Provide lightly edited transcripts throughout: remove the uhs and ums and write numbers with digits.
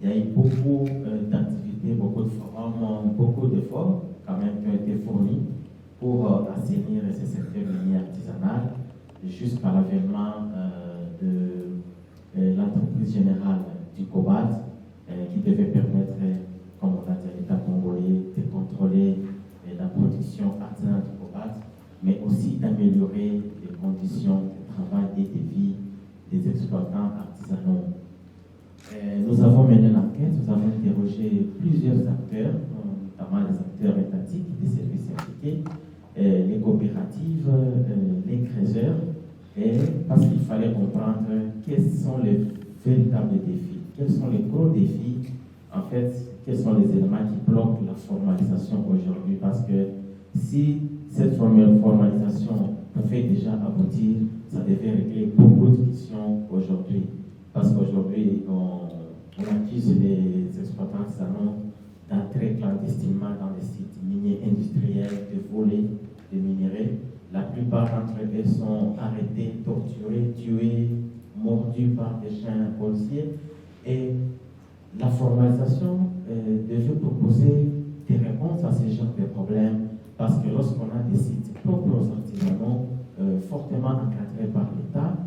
il y a eu beaucoup d'activités, beaucoup de forums, beaucoup d'efforts quand même qui ont été fournis pour assainir ce secteur minier artisanal jusqu'à l'avènement de l'entreprise générale du cobalt qui devait permettre, comme on l'a dit à l'État congolais, de contrôler la production artisanale du cobalt, mais aussi d'améliorer les conditions de travail et de vie des exploitants artisanaux. Nous avons mené l'enquête, nous avons interrogé plusieurs acteurs, notamment les acteurs étatiques, des services impliqués, les coopératives, les créateurs, parce qu'il fallait comprendre quels sont les véritables défis, quels sont les gros défis, en fait, quels sont les éléments qui bloquent la formalisation aujourd'hui, parce que si cette formalisation pouvait déjà aboutir, ça devait régler beaucoup de questions aujourd'hui. Parce qu'aujourd'hui, on accuse les exploitants artisanaux d'entrer clandestinement dans les sites miniers industriels, de voler des minerais. La plupart d'entre eux sont arrêtés, torturés, tués, mordus par des chiens policiers. Et la formalisation devait proposer des réponses à ce genre de problèmes. Parce que lorsqu'on a des sites propres aux artisanaux, fortement encadrés par l'État,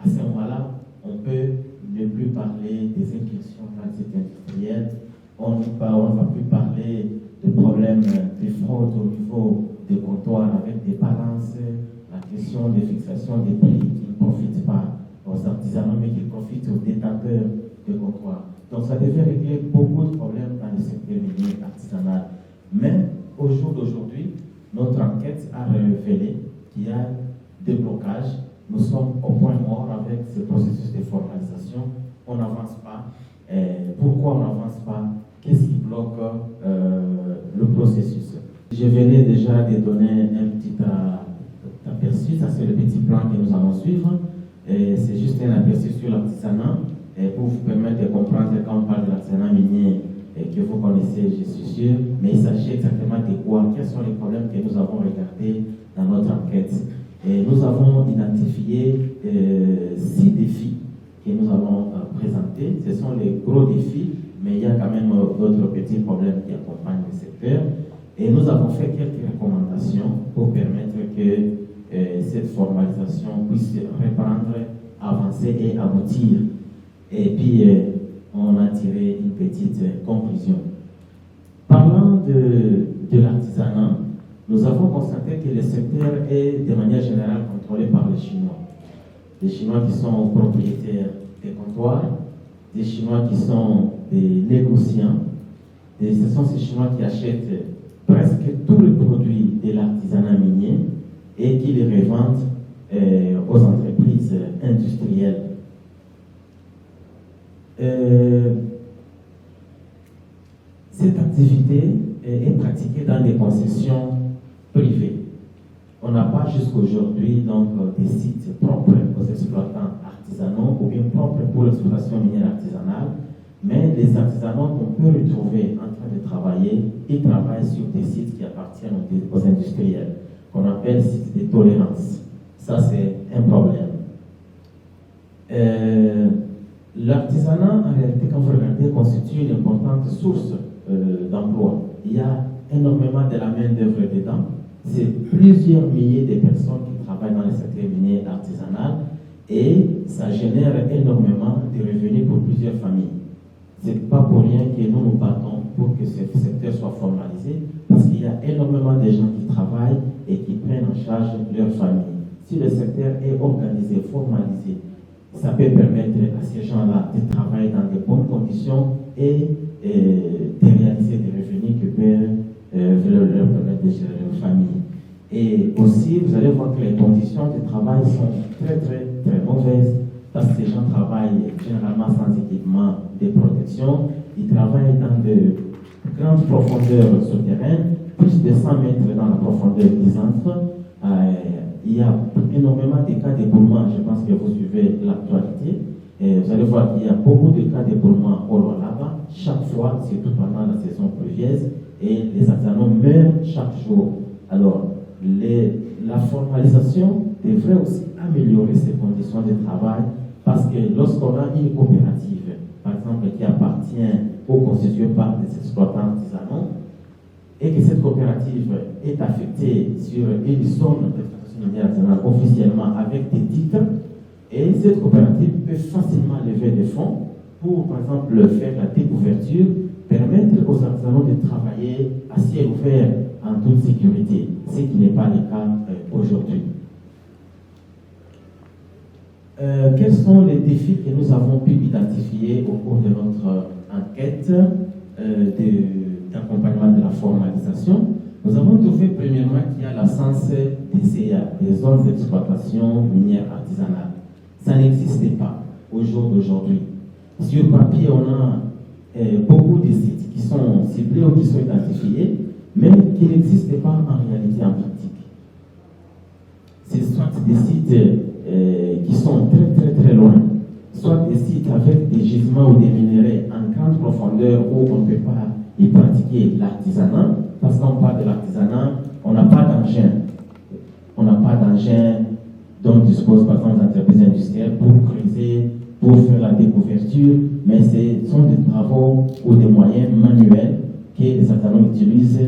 à ce moment-là, on peut ne plus parler des incursions dans les sites industriels, on ne va plus parler de problèmes de fraude au niveau des comptoirs avec des balances, la question de fixation des prix qui ne profitent pas aux artisanaux mais qui profitent aux détenteurs de comptoirs. Donc ça devait régler beaucoup de problèmes dans le secteur minier artisanal. Mais au jour d'aujourd'hui, notre enquête a révélé qu'il y a des blocages. Nous sommes au point mort avec ce processus de formalisation. On n'avance pas. Pourquoi on n'avance pas? Qu'est-ce qui bloque le processus? Je venais déjà de donner un petit aperçu. Ça, c'est le petit plan que nous allons suivre. C'est juste un aperçu sur l'artisanat pour vous permettre de comprendre quand on parle de l'artisanat minier que vous connaissez, je suis sûr. Mais il s'agit exactement de quoi? Quels sont les problèmes que nous avons regardés dans notre enquête? Et nous avons identifié 6 défis que nous allons présenter. Ce sont les gros défis, mais il y a quand même d'autres petits problèmes qui accompagnent le secteur. Et nous avons fait quelques recommandations pour permettre que cette formalisation puisse reprendre, avancer et aboutir. Et puis, on a tiré une petite conclusion. Parlant de l'artisanat, nous avons constaté que le secteur est de manière générale contrôlé par les Chinois. Les Chinois qui sont propriétaires des comptoirs, des Chinois qui sont des négociants, et ce sont ces Chinois qui achètent presque tous les produits de l'artisanat minier et qui les revendent aux entreprises industrielles. Cette activité est pratiquée dans des concessions privées. On n'a pas jusqu'aujourd'hui donc des sites propres aux exploitants artisanaux ou bien propres pour l'exploitation minière artisanale, mais les artisanaux qu'on peut retrouver en train de travailler, ils travaillent sur des sites qui appartiennent aux industriels, qu'on appelle sites de tolérance. Ça, c'est un problème. L'artisanat, en réalité, quand vous regardez, constitue une importante source d'emploi. Il y a énormément de la main-d'œuvre dedans. C'est plusieurs milliers de personnes qui travaillent dans le secteur minier artisanal et ça génère énormément de revenus pour plusieurs familles. Ce n'est pas pour rien que nous nous battons pour que ce secteur soit formalisé, parce qu'il y a énormément de gens qui travaillent et qui prennent en charge leur famille. Si le secteur est organisé, formalisé, ça peut permettre à ces gens-là de travailler dans de bonnes conditions et de réaliser des revenus qui peuvent leur permettre de gérer leur famille. Et aussi, vous allez voir que les conditions de travail sont très, très, très mauvaises parce que ces gens travaillent généralement sans équipement de protection. Ils travaillent dans de grandes profondeurs souterraines, plus de 100 mètres dans la profondeur des antres. Il y a énormément de cas d'éboulement. Je pense que vous suivez l'actualité. Vous allez voir qu'il y a beaucoup de cas d'éboulement au Lualaba, chaque fois, surtout pendant la saison pluvieuse, et les artisanaux meurent chaque jour. Alors, la formalisation devrait aussi améliorer ces conditions de travail, parce que lorsqu'on a une coopérative par exemple, qui appartient ou constituée par des exploitants artisanaux, et que cette coopérative est affectée sur une zone d'exploitation minière artisanale officiellement avec des titres, et cette coopérative peut facilement lever des fonds pour, par exemple, faire la découverture, permettre aux artisanaux de travailler à ciel ouvert en toute sécurité, ce qui n'est pas le cas aujourd'hui. Quels sont les défis que nous avons pu identifier au cours de notre enquête d'accompagnement de la formalisation? Nous avons trouvé premièrement qu'il y a l'absence des CA, des zones d'exploitation minière artisanale. Ça n'existait pas au jour d'aujourd'hui. Sur papier, on a beaucoup de sites qui sont ciblés ou qui sont identifiés, mais qui n'existaient pas en réalité en pratique. C'est soit des sites qui sont très très très loin, soit des sites avec des gisements ou des minéraux en grande profondeur où on ne peut pas y pratiquer l'artisanat. Parce qu'on parle de l'artisanat, on n'a pas d'engin. On n'a pas d'engin dont disposent par exemple les entreprises industrielles pour creuser, pour faire la découverture, mais ce sont des travaux ou des moyens manuels que les artisanaux utilisent,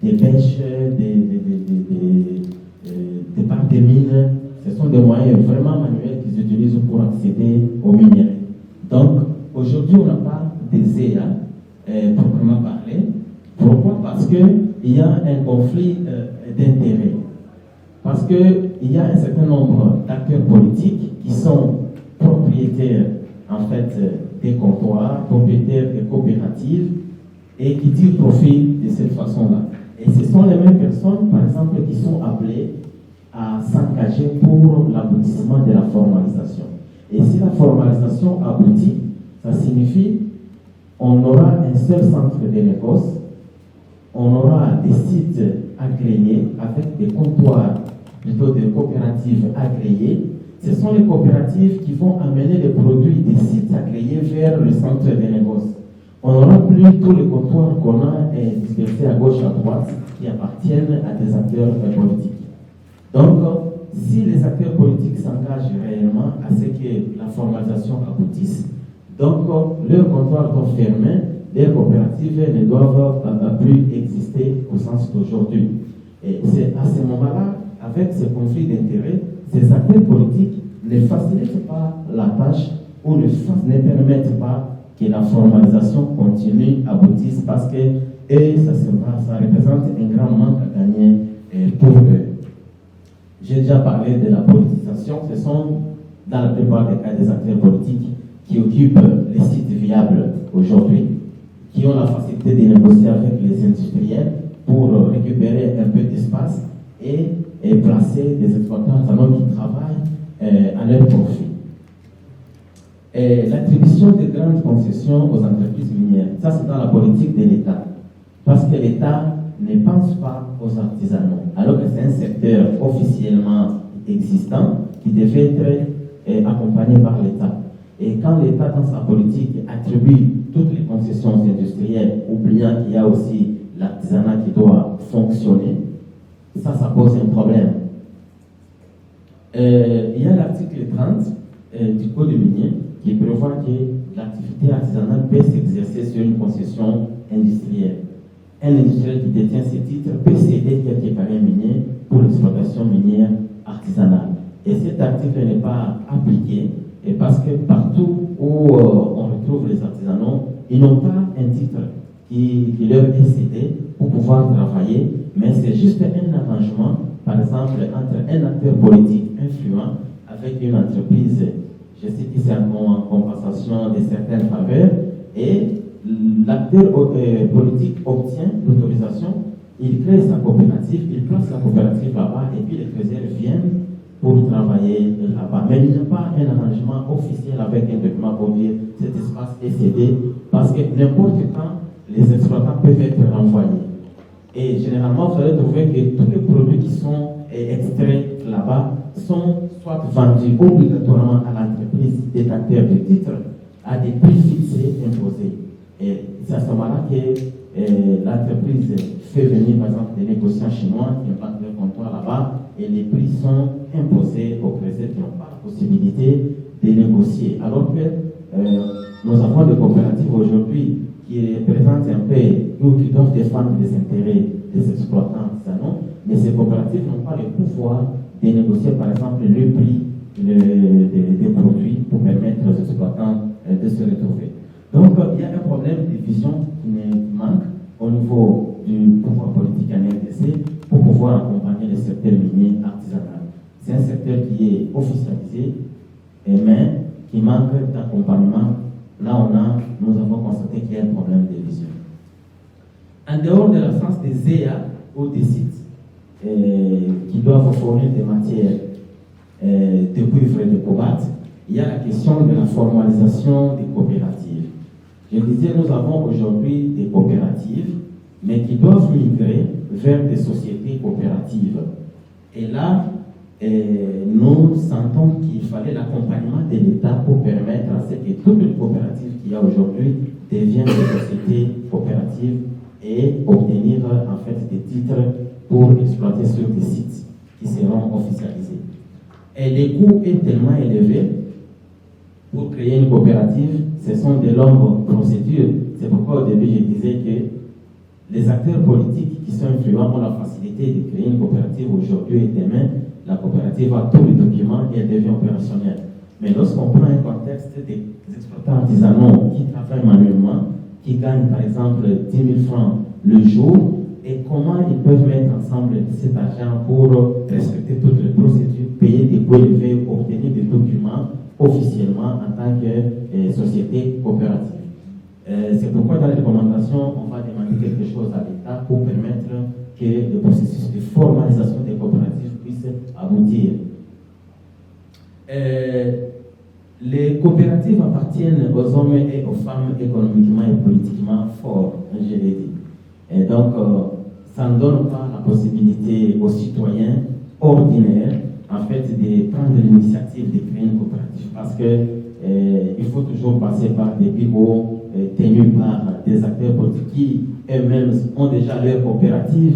des bêches, des parcs de mines. Ce sont des moyens vraiment manuels qu'ils utilisent pour accéder aux minéraux. Donc, aujourd'hui, on n'a pas des EA proprement parlé. Pourquoi? Parce qu'il y a un conflit d'intérêts. Parce qu'il y a un certain nombre d'acteurs politiques qui sont propriétaires, en fait, des comptoirs, propriétaires des coopératives, et qui tirent profit de cette façon-là. Et ce sont les mêmes personnes, par exemple, qui sont appelées à s'engager pour l'aboutissement de la formalisation. Et si la formalisation aboutit, ça signifie qu'on aura un seul centre de négoce, on aura des sites agréés avec des comptoirs, plutôt des coopératives agréées. Ce sont les coopératives qui vont amener les produits des sites agréés vers le centre de négoce. On n'aura plus tous les comptoirs qu'on a dispersés à gauche et à droite qui appartiennent à des acteurs politiques. Donc, si les acteurs politiques s'engagent réellement à ce que la formalisation aboutisse, donc leurs comptoirs doivent fermer, les coopératives ne doivent plus exister au sens d'aujourd'hui. Et c'est à ce moment-là, avec ce conflit d'intérêts, ces acteurs politiques ne facilitent pas la tâche ou ne permettent pas que la formalisation continue, aboutisse, parce que ça représente un grand manque à gagner pour eux. J'ai déjà parlé de la politisation. Ce sont, dans la plupart des cas, des acteurs politiques qui occupent les sites viables aujourd'hui, qui ont la facilité de négocier avec les industriels pour récupérer un peu d'espace et placer des exploitants qui travaillent à leur profit. L'attribution de grandes concessions aux entreprises minières, ça c'est dans la politique de l'État. Parce que l'État ne pense pas aux artisanaux, alors que c'est un secteur officiellement existant qui devait être accompagné par l'État. Et quand l'État, dans sa politique, attribue toutes les concessions industrielles, oubliant qu'il y a aussi l'artisanat qui doit fonctionner, ça pose un problème. Il y a l'article 30 du Code minier qui prévoit que l'activité artisanale peut s'exercer sur une concession industrielle. Un industriel qui détient ces titres peut céder quelques carrières miniers pour l'exploitation minière artisanale. Et cet article n'est pas appliqué, et parce que partout où on retrouve les artisanaux, ils n'ont pas un titre qui leur est cédé pour pouvoir travailler, mais c'est juste un arrangement, par exemple, entre un acteur politique influent avec une entreprise, je sais que c'est en compensation de certaines faveurs, et l'acteur politique obtient l'autorisation, il crée sa coopérative, il place la coopérative là-bas, et puis les trésors viennent pour travailler là-bas. Mais il n'y a pas un arrangement officiel avec un document pour dire cet espace est cédé, parce que n'importe quand, les exploitants peuvent être renvoyés. Et généralement, vous allez trouver que tous les produits qui sont extraits là-bas sont soit vendus obligatoirement à l'entreprise détenteur du titre à des prix fixés imposés. Et c'est à ce moment-là que l'entreprise fait venir, par exemple, des négociants chinois qui implantent leur comptoir là-bas, et les prix sont imposés aux prêteurs qui n'ont pas la possibilité de négocier. Alors que nous avons des coopératives aujourd'hui qui représentent un peu ou qui doivent défendre les intérêts des exploitants artisanaux, mais ces coopératives n'ont pas le pouvoir de négocier, par exemple, le prix des produits pour permettre aux exploitants de se retrouver. Donc, il y a un problème de vision qui manque au niveau du pouvoir politique en RDC pour pouvoir accompagner le secteur minier artisanal. C'est un secteur qui est officialisé, mais qui manque d'accompagnement. Là, nous avons constaté qu'il y a un problème de vision. En dehors de l'absence des EA ou des sites qui doivent fournir des matières de cuivre et de cobalt, il y a la question de la formalisation des coopératives. Je disais, nous avons aujourd'hui des coopératives, mais qui doivent migrer vers des sociétés coopératives. Et là, nous sentons qu'il fallait l'accompagnement de l'État pour permettre à ce que toutes les coopératives qu'il y a aujourd'hui deviennent des sociétés coopératives et obtenir en fait des titres pour exploiter sur des sites qui seront officialisés. Et le coût est tellement élevé pour créer une coopérative, ce sont de longues procédures. C'est pourquoi au début je disais que les acteurs politiques qui sont influents ont la facilité de créer une coopérative aujourd'hui et demain. La coopérative a tous les documents et elle devient opérationnelle. Mais lorsqu'on prend un contexte des exploitants artisanaux qui travaillent manuellement, qui gagnent par exemple 10 000 francs le jour, et comment ils peuvent mettre ensemble cet argent pour respecter toutes les procédures, payer des coûts élevés, obtenir des documents officiellement en tant que société coopérative. C'est pourquoi dans les recommandations, on va demander quelque chose à l'État pour permettre que le processus de formalisation des coopératives puisse aboutir. Les coopératives appartiennent aux hommes et aux femmes économiquement et politiquement forts, je l'ai dit. Et donc, ça ne donne pas la possibilité aux citoyens ordinaires, en fait, de prendre l'initiative de créer une coopérative parce que il faut toujours passer par des bureaux tenus par des acteurs politiques qui eux-mêmes ont déjà leur coopérative.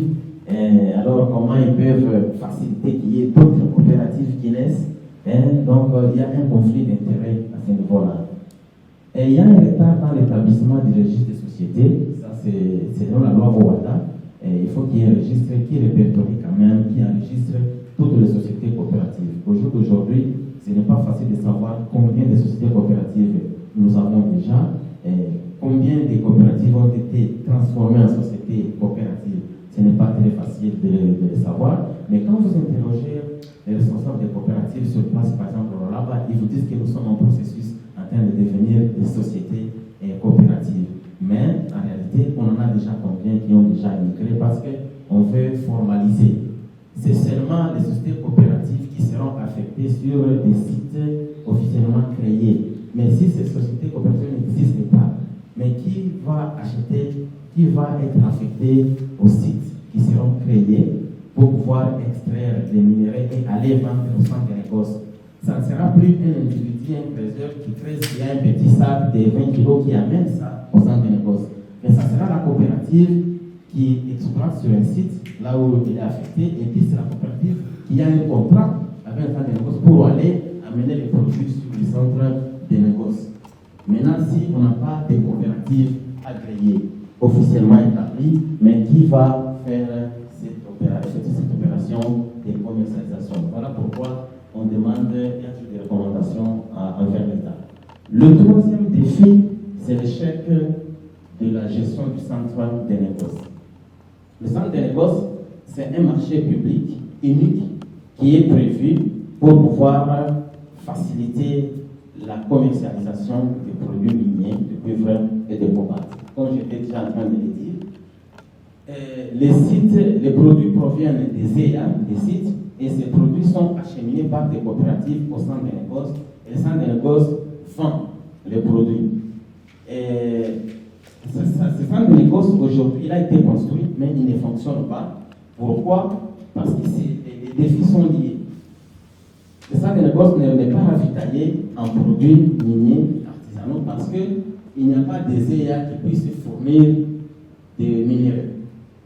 Alors, comment ils peuvent faciliter qu'il y ait d'autres coopératives qui naissent? Donc, il y a un conflit d'intérêts à ce niveau-là. Et il y a un retard dans l'établissement du registre des sociétés. Ça, c'est dans la loi OADA. Il faut qu'il y ait un registre qui répertorie quand même, qui enregistre toutes les sociétés coopératives. Au jour d'aujourd'hui, ce n'est pas facile de savoir combien de sociétés coopératives nous avons déjà, combien de coopératives ont été transformées en sociétés coopératives. Ce n'est pas très facile de le savoir, mais quand vous interrogez les responsables des coopératives sur place, par exemple là-bas, ils vous disent que nous sommes en processus en train de devenir des sociétés coopératives. Mais en réalité, on en a déjà combien qui ont déjà migré parce qu'on veut formaliser. C'est seulement les sociétés coopératives qui seront affectées sur des sites officiellement créés. Mais si ces sociétés coopératives n'existent pas, mais qui va acheter, qui va être affecté aux sites qui seront créés pour pouvoir extraire les minéraux et aller vendre au centre de négoce. Ça ne sera plus un individu, un trésor qui crée un petit sac de 20 kilos qui amène ça au centre de négoce. Mais ça sera la coopérative qui exploite sur un site là où il est affecté, et puis c'est la coopérative qui a un contrat avec un centre de négoce pour aller amener les produits sur le centre de négoce. Maintenant, si on n'a pas de coopérative agréée, officiellement établie, mais qui va faire cette opération de commercialisation. Voilà pourquoi on demande des recommandations envers l'État. Le troisième défi, c'est l'échec de la gestion du centre de négoce. Le centre de négoce, c'est un marché public unique qui est prévu pour pouvoir faciliter la commercialisation des produits miniers, de cuivre et de cobalt. Comme j'étais déjà en train de le dire, les produits proviennent des EA, des sites, et ces produits sont acheminés par des coopératives au centre de négoce, et le centre de négoce vend les produits. Ce centre de négoce, aujourd'hui, il a été construit, mais il ne fonctionne pas. Pourquoi? Parce que les défis sont liés. Le centre de négoce n'est pas ravitaillé en produits miniers artisanaux parce qu'il n'y a pas des EA qui puissent fournir des minéraux.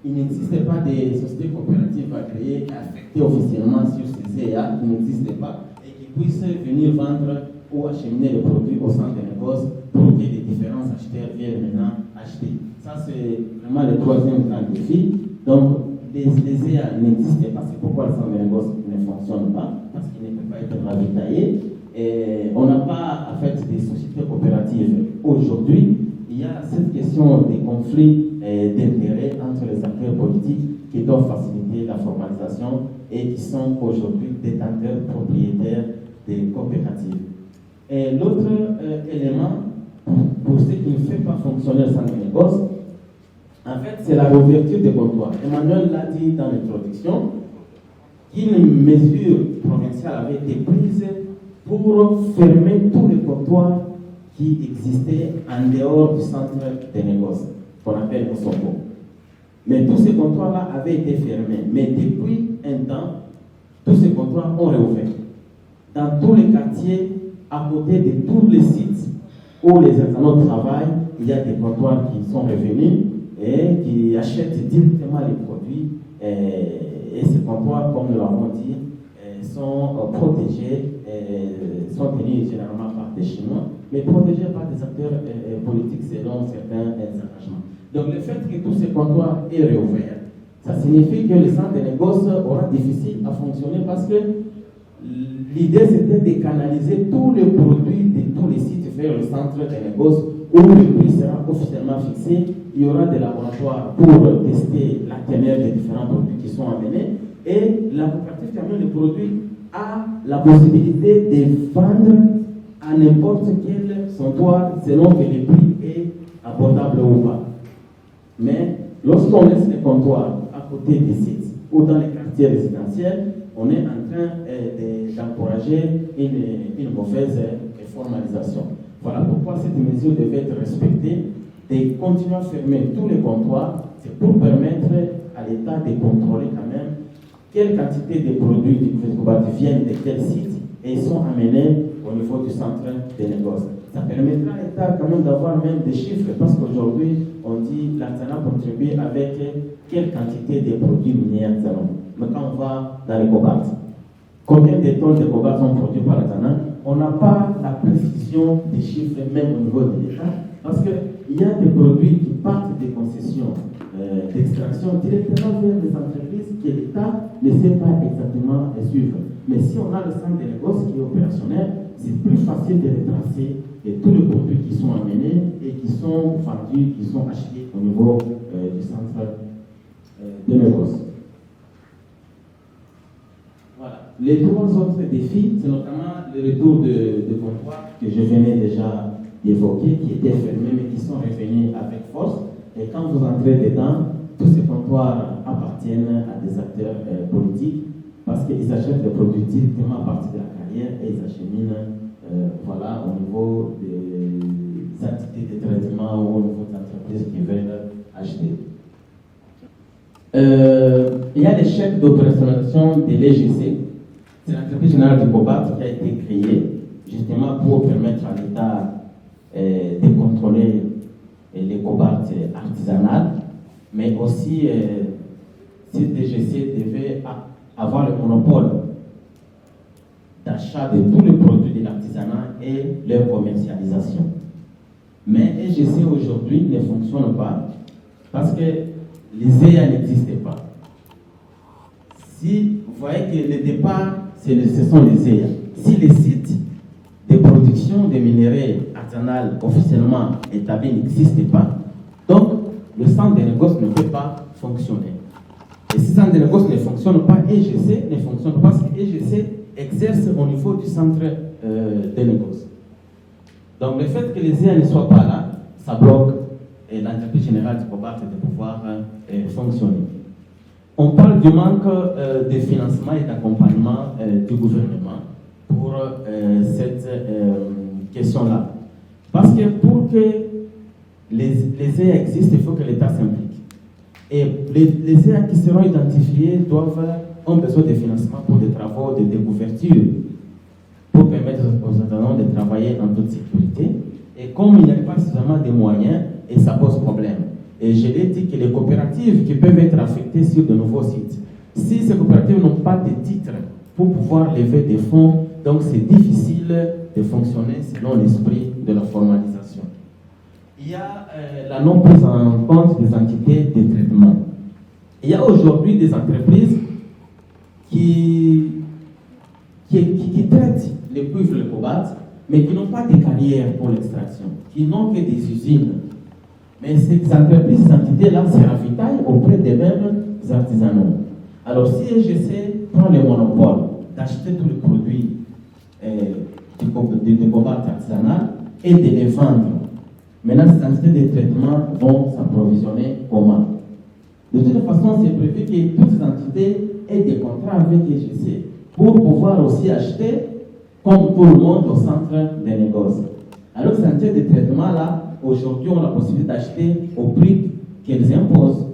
Il n'existe pas de sociétés coopératives agréées et affectées officiellement sur ces EA qui n'existent pas et qui puissent venir vendre ou acheminer les produits au centre de négoce. négoce pour que les différents acheteurs viennent maintenant acheter. Ça, c'est vraiment le troisième grand défi. Donc, les EA n'existaient pas, c'est pourquoi le centre de négoce ne fonctionne pas, parce qu'il ne peut pas être ravitaillé. Et on n'a pas, en fait, des sociétés coopératives. Aujourd'hui, il y a cette question des conflits d'intérêts entre les acteurs politiques qui doivent faciliter la formalisation et qui sont aujourd'hui détenteurs propriétaires des coopératives. Et l'autre élément, pour ce qui ne fait pas fonctionner le centre de négoce, en fait, c'est la réouverture des comptoirs. Emmanuel l'a dit dans l'introduction, qu'une mesure provinciale avait été prise pour fermer tous les comptoirs qui existaient en dehors du centre de négoce, qu'on appelle Osoko. Mais tous ces comptoirs-là avaient été fermés. Mais depuis un temps, tous ces comptoirs ont réouvert. Dans tous les quartiers, à côté de tous les sites où les internautes travaillent, il y a des comptoirs qui sont revenus et qui achètent directement les produits. Et ces comptoirs, comme nous l'avons dit, sont protégés, sont tenus généralement par des Chinois, mais protégés par des acteurs politiques selon certains engagements. Donc le fait que tous ces comptoirs aient réouvert, ça signifie que le centre de négoce aura difficile à fonctionner parce que l'idée c'était de canaliser tous les produits de tous les sites vers le centre de négoce où le prix sera officiellement fixé. Il y aura des laboratoires pour tester la teneur des différents produits qui sont amenés et la coopérative qui amène les produits a la possibilité de vendre à n'importe quel comptoir selon que le prix est abordable ou pas. Mais lorsqu'on laisse les comptoirs à côté des sites ou dans les quartiers résidentiels, on est en train d'encourager une mauvaise formalisation. Voilà pourquoi cette mesure devait être respectée, de continuer à fermer tous les comptoirs, c'est pour permettre à l'État de contrôler quand même quelle quantité de produits du gouvernement viennent de quel site et sont amenés au niveau du centre de négoce. Ça permettra à l'État quand même d'avoir même des chiffres, parce qu'aujourd'hui, on dit l'artisanat contribue avec quelle quantité de produits miniers artisanaux. Mais quand on va dans les cobaltes, combien de tonnes de cobalt sont produits par l'artisanat? On n'a pas la précision des chiffres même au niveau de l'État, parce qu'il y a des produits qui partent des concessions d'extraction directement vers les entreprises que l'État ne sait pas exactement suivre. Mais si on a le centre de négoce qui est opérationnel, c'est plus facile de retracer tous les produits qui sont amenés et qui sont vendus, qui sont achetés au niveau du centre de négoce. Voilà. Les trois autres défis, c'est notamment le retour de comptoirs que je venais déjà d'évoquer, qui étaient fermés mais qui sont revenus avec force. Et quand vous entrez dedans, tous ces comptoirs appartiennent à des acteurs politiques parce qu'ils achètent des produits directement à partir de la carrière et ils acheminent voilà, au niveau des entités de traitement ou au niveau des entreprises qui veulent acheter. Il y a l'échec d'opérationnalisation de l'EGC. C'est l'entreprise générale du cobalt qui a été créée justement pour permettre à l'État de contrôler les cobaltes artisanales, mais aussi cette DGC devait avoir le monopole d'achat de tous les produits de l'artisanat et leur commercialisation. Mais EGC aujourd'hui ne fonctionne pas parce que les EA n'existaient pas. Si vous voyez que le départ, ce sont les EA. Si les sites de production de minerais artisanaux officiellement établis n'existaient pas, donc le centre de négoce ne peut pas fonctionner. Et si le centre de négoce ne fonctionne pas, EGC ne fonctionne pas parce que EGC exerce au niveau du centre de négoce. Donc le fait que les EA ne soient pas là, ça bloque l'entreprise générale du cobalt de pouvoir fonctionner. On parle du manque de financement et d'accompagnement du gouvernement pour cette question-là. Parce que pour que les EA existent, il faut que l'État s'implique. Et les EA qui seront identifiés ont besoin de financement pour des travaux de découverture, pour permettre aux internautes de travailler en toute sécurité. Et comme il n'y a pas suffisamment de moyens, et ça pose problème. Et je l'ai dit que les coopératives qui peuvent être affectées sur de nouveaux sites, si ces coopératives n'ont pas de titres pour pouvoir lever des fonds donc c'est difficile de fonctionner selon l'esprit de la formalisation. Il y a la non prise en compte des entités de traitement. Il y a aujourd'hui des entreprises qui traitent le cuivre et le cobalt, mais qui n'ont pas de carrière pour l'extraction, qui n'ont que des usines. Mais ces entreprises, ces entités-là se ravitaillent auprès des mêmes artisanaux. Alors si SGC prend le monopole d'acheter tous les produits du cobalt artisanal et de les vendre, maintenant ces entités de traitement vont s'approvisionner comment? De toute façon, c'est prévu que toutes ces entités aient des contrats avec SGC pour pouvoir aussi acheter, comme tout le monde, au centre des négoces. Alors ces entités de traitement-là, aujourd'hui, ont la possibilité d'acheter au prix qu'elles imposent.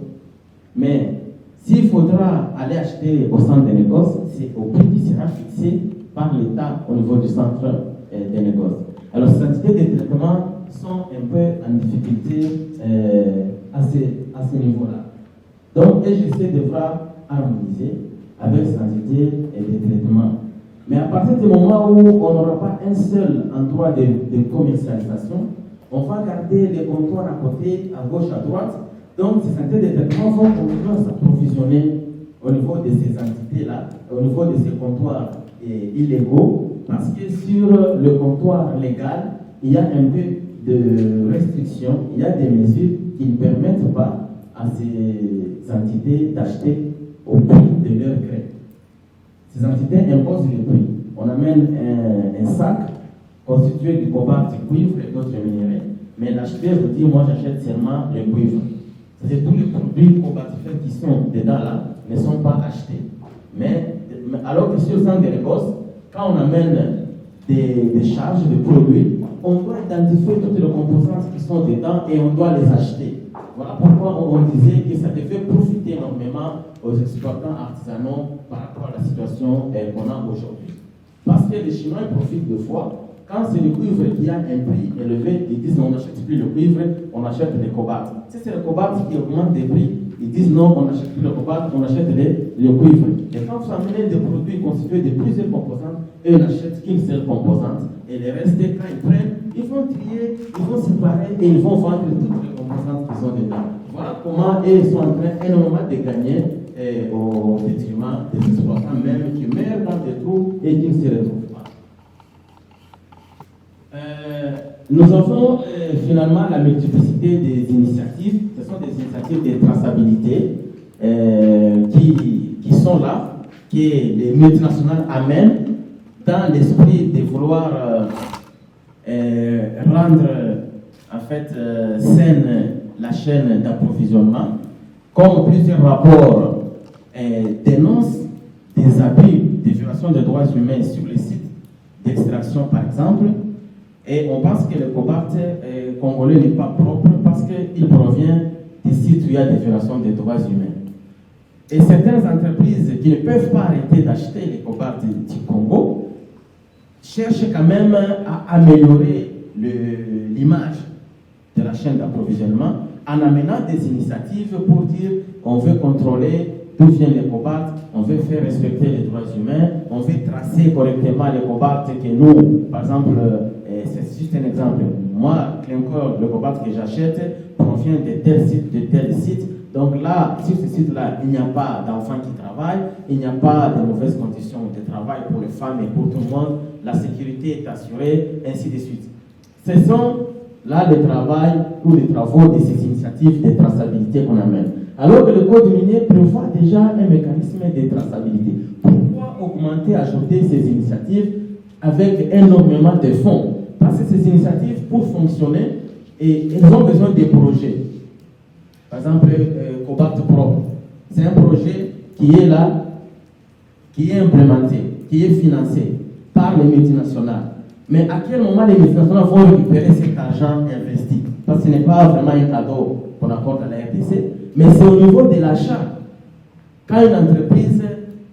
Mais s'il faudra aller acheter au centre des négoces, c'est au prix qui sera fixé par l'État au niveau du centre des négoces. Alors ces entités de traitement sont un peu en difficulté à ce niveau-là. Donc SGC devra harmoniser avec ces entités de traitement. Mais à partir du moment où on n'aura pas un seul endroit de commercialisation, on va garder les comptoirs à côté, à gauche, à droite. Donc, ces entités de traitement vont continuer à s'approvisionner au niveau de ces entités-là, au niveau de ces comptoirs illégaux, parce que sur le comptoir légal, il y a un peu de restrictions, il y a des mesures qui ne permettent pas à ces entités d'acheter au prix de leur gré. Ces entités imposent le prix. On amène un sac constitué du cobalt, du cuivre et d'autres minéraux, mais l'acheteur vous dit, moi j'achète seulement le cuivre. C'est-à-dire tous les produits cobaltifères qui sont dedans là ne sont pas achetés. Mais alors que sur le centre des négoces, quand on amène des charges de produits, on doit identifier toutes les composantes qui sont dedans et on doit les acheter. Voilà pourquoi on disait que ça devait profiter énormément aux exploitants artisanaux par rapport à la situation qu'on a aujourd'hui. Parce que les Chinois profitent deux fois. Quand c'est le cuivre qui a un prix élevé, ils disent on n'achète plus le cuivre, on achète le cobalt. Si c'est le cobalt qui augmente des prix, ils disent non, on n'achète plus le cobalt, on achète le cuivre. Et quand vous amenez des produits constitués de plusieurs composantes, eux n'achètent qu'une seule composante. Et les restes, quand ils prennent, ils vont trier, ils vont séparer et ils vont vendre toutes les composantes qui sont dedans. Voilà comment ils sont en train énormément de gagner au détriment des exploitants même qui meurent dans des trous et qui ne se retrouvent pas. Nous avons finalement la multiplicité des initiatives. Ce sont des initiatives de traçabilité qui sont là, que les multinationales amènent dans l'esprit de vouloir rendre en fait saine la chaîne d'approvisionnement. Comme plusieurs rapports dénoncent des abus, des violations des droits humains sur les sites d'extraction par exemple. Et on pense que le cobalt congolais n'est pas propre parce qu'il provient des sites où il y a des violations des droits humains. Et certaines entreprises qui ne peuvent pas arrêter d'acheter les cobalt du Congo cherchent quand même à améliorer l'image de la chaîne d'approvisionnement en amenant des initiatives pour dire qu'on veut contrôler d'où vient le cobalt, on veut faire respecter les droits humains, on veut tracer correctement les cobalt que nous, par exemple, c'est juste un exemple. Moi, Clencor, le cobalt que j'achète provient de tel site, de tel site. Donc là, sur ce site-là, il n'y a pas d'enfants qui travaillent, il n'y a pas de mauvaises conditions de travail pour les femmes et pour tout le monde, la sécurité est assurée, ainsi de suite. Ce sont là les travaux de ces initiatives de traçabilité qu'on amène. Alors que le code minier prévoit déjà un mécanisme de traçabilité. Pourquoi augmenter, ajouter ces initiatives avec énormément de fonds? Parce que ces initiatives, pour fonctionner, elles ont besoin des projets. Par exemple, Cobalt Pro, c'est un projet qui est là, qui est implémenté, qui est financé par les multinationales. Mais à quel moment les multinationales vont récupérer cet argent investi? Parce que ce n'est pas vraiment un cadeau qu'on accorde à la RDC, mais c'est au niveau de l'achat. Quand une entreprise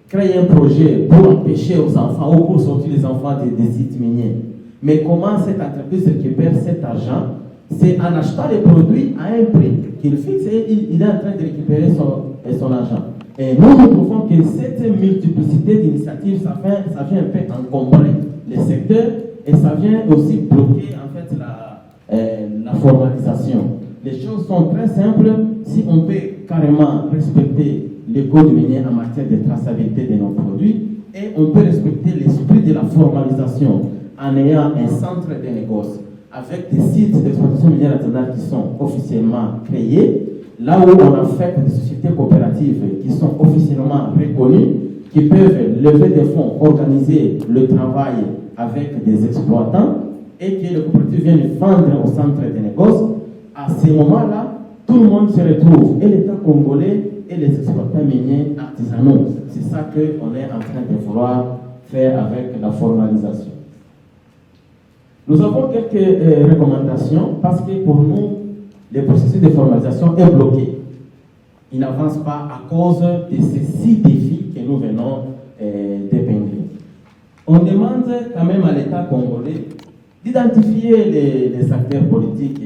crée un projet pour empêcher aux enfants ou pour sortir les enfants des sites miniers, mais comment cette entreprise récupère cet argent? C'est en achetant les produits à un prix qu'il fixe et il est en train de récupérer son argent. Et nous trouvons que cette multiplicité d'initiatives, ça vient un peu encombrer les secteurs et ça vient aussi bloquer en fait la formalisation. Les choses sont très simples. Si on peut carrément respecter les codes miniers en matière de traçabilité de nos produits et on peut respecter l'esprit de la formalisation en ayant un centre de négoce avec des sites d'exploitation minière artisanale qui sont officiellement créés, là où on a fait des sociétés coopératives qui sont officiellement reconnues, qui peuvent lever des fonds, organiser le travail avec des exploitants et que les coopératives viennent vendre au centre de négoce, à ces moments-là, tout le monde se retrouve, et l'État congolais et les exploitants miniers artisanaux. C'est ça qu'on est en train de vouloir faire avec la formalisation. Nous avons quelques recommandations parce que pour nous, le processus de formalisation est bloqué. Il n'avance pas à cause de ces 6 défis que nous venons d'épingler. On demande quand même à l'État congolais d'identifier les acteurs politiques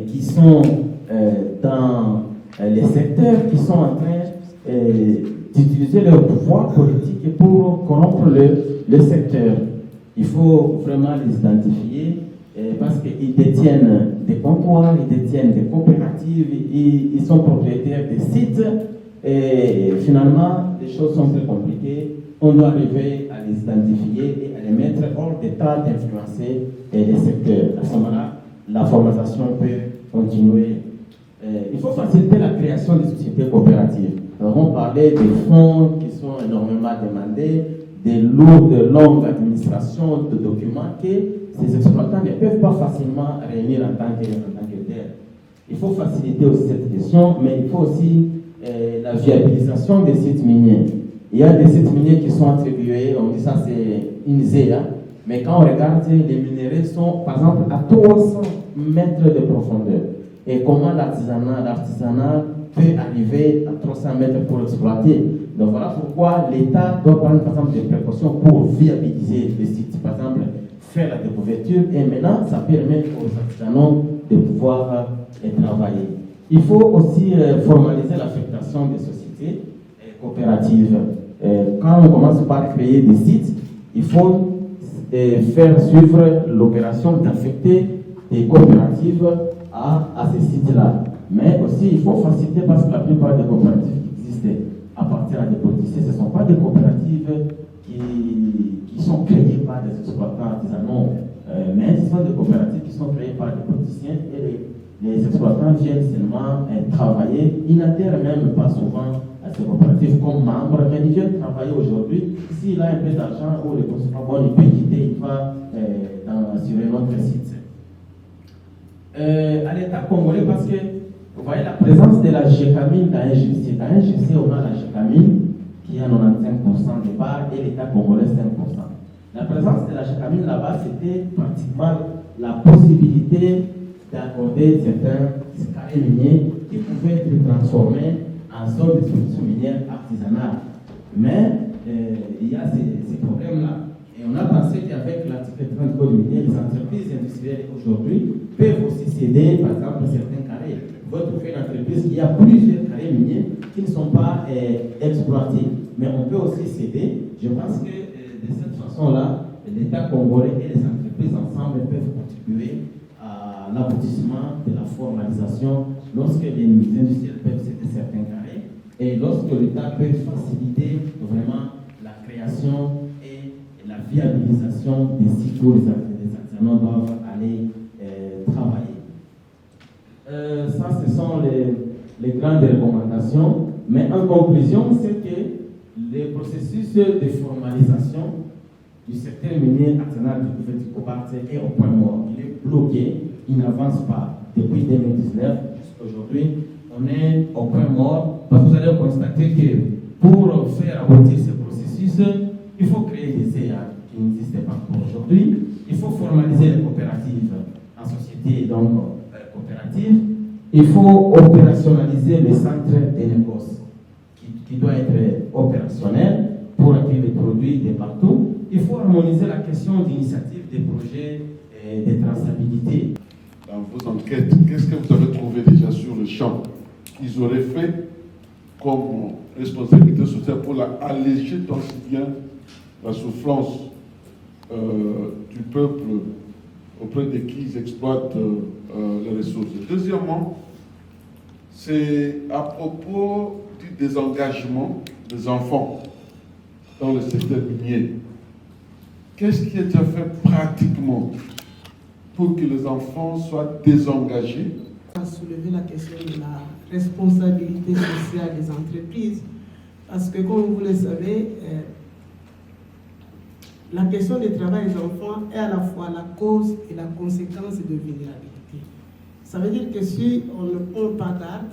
qui sont dans les secteurs qui sont en train d'utiliser leur pouvoir politique pour corrompre le secteur. Il faut vraiment les identifier parce qu'ils détiennent des comptoirs, ils détiennent des coopératives, ils sont propriétaires des sites et finalement les choses sont très compliquées. On doit arriver à les identifier et à les mettre hors d'état d'influencer les secteurs. À ce moment-là, la formalisation peut continuer. Il faut faciliter la création des sociétés coopératives. Nous avons parlé des fonds qui sont énormément demandés, des longues administrations de documents que ces exploitants ne peuvent pas facilement réunir en tant que tel. Il faut faciliter aussi cette question, mais il faut aussi la viabilisation des sites miniers. Il y a des sites miniers qui sont attribués, on dit ça c'est INSEA, mais quand on regarde, les minéraux sont par exemple à 300 mètres de profondeur. Et comment l'artisanat peut arriver à 300 mètres pour exploiter. Donc voilà pourquoi l'État doit prendre par exemple des précautions pour viabiliser les sites. Par exemple, faire la découverture et maintenant ça permet aux artisanaux de pouvoir travailler. Il faut aussi formaliser l'affectation des sociétés coopératives. Quand on commence par créer des sites, il faut faire suivre l'opération d'affecter des coopératives à ces sites-là. Mais aussi, il faut faciliter parce que la plupart des coopératives qui existent à partir des politiciens, ce ne sont pas des coopératives qui sont créées par des exploitants artisanaux, mais ce sont des coopératives qui sont créées par des politiciens et les exploitants viennent seulement travailler. Ils n'adhèrent même pas souvent à ces coopératives comme membres, mais ils viennent travailler aujourd'hui. S'il a un peu d'argent ou les ressources pas bonnes, il peut quitter, il va sur un autre site. À l'État congolais, parce que vous voyez la présence de la gécamine dans un GFC. Dans un GFC, on a la gécamine qui a 95% de parts et l'État congolais 5%. La présence de la gécamine là-bas, c'était pratiquement la possibilité d'accorder certains carrés miniers qui pouvaient être transformés en zone d'exploitation minière artisanale. Mais il y a ces problèmes-là. Et on a pensé qu'avec l'article 30 du code minier, les entreprises industrielles aujourd'hui peuvent aussi céder, par exemple, certains carrés. Vous pouvez trouver une entreprise qui a plusieurs carrés miniers qui ne sont pas exploités. Mais on peut aussi céder. Je pense que de cette façon-là, l'État congolais et les entreprises ensemble peuvent contribuer à l'aboutissement de la formalisation lorsque les industriels peuvent céder certains carrés et lorsque l'État peut faciliter vraiment la création et la viabilisation des sites où les artisans doivent aller travailler. Ça, ce sont les grandes recommandations. Mais en conclusion, c'est que le processus de formalisation du secteur minier artisanal du cobalt est au point mort. Il est bloqué, il n'avance pas. Depuis 2019 jusqu'à aujourd'hui, on est au point mort. Parce que vous allez constater que pour faire aboutir ce processus, il faut créer des CA qui n'existent pas encore aujourd'hui. Il faut formaliser les coopératives en société coopérative. Il faut opérationnaliser le centre de négoce qui doit être opérationnel pour accueillir les produits de partout. Il faut harmoniser la question d'initiative des projets de traçabilité. Dans vos enquêtes, qu'est-ce que vous avez trouvé déjà sur le champ? Ils auraient fait comme responsabilité sociale pour alléger tant si bien la souffrance du peuple auprès de qui ils exploitent les ressources. Deuxièmement, c'est à propos du désengagement des enfants dans le secteur minier. Qu'est-ce qui est déjà fait pratiquement pour que les enfants soient désengagés? On a soulevé la question de la responsabilité sociale des entreprises, parce que comme vous le savez, la question du travail des enfants est à la fois la cause et la conséquence de vulnérabilité. Ça veut dire que si on ne prend pas garde,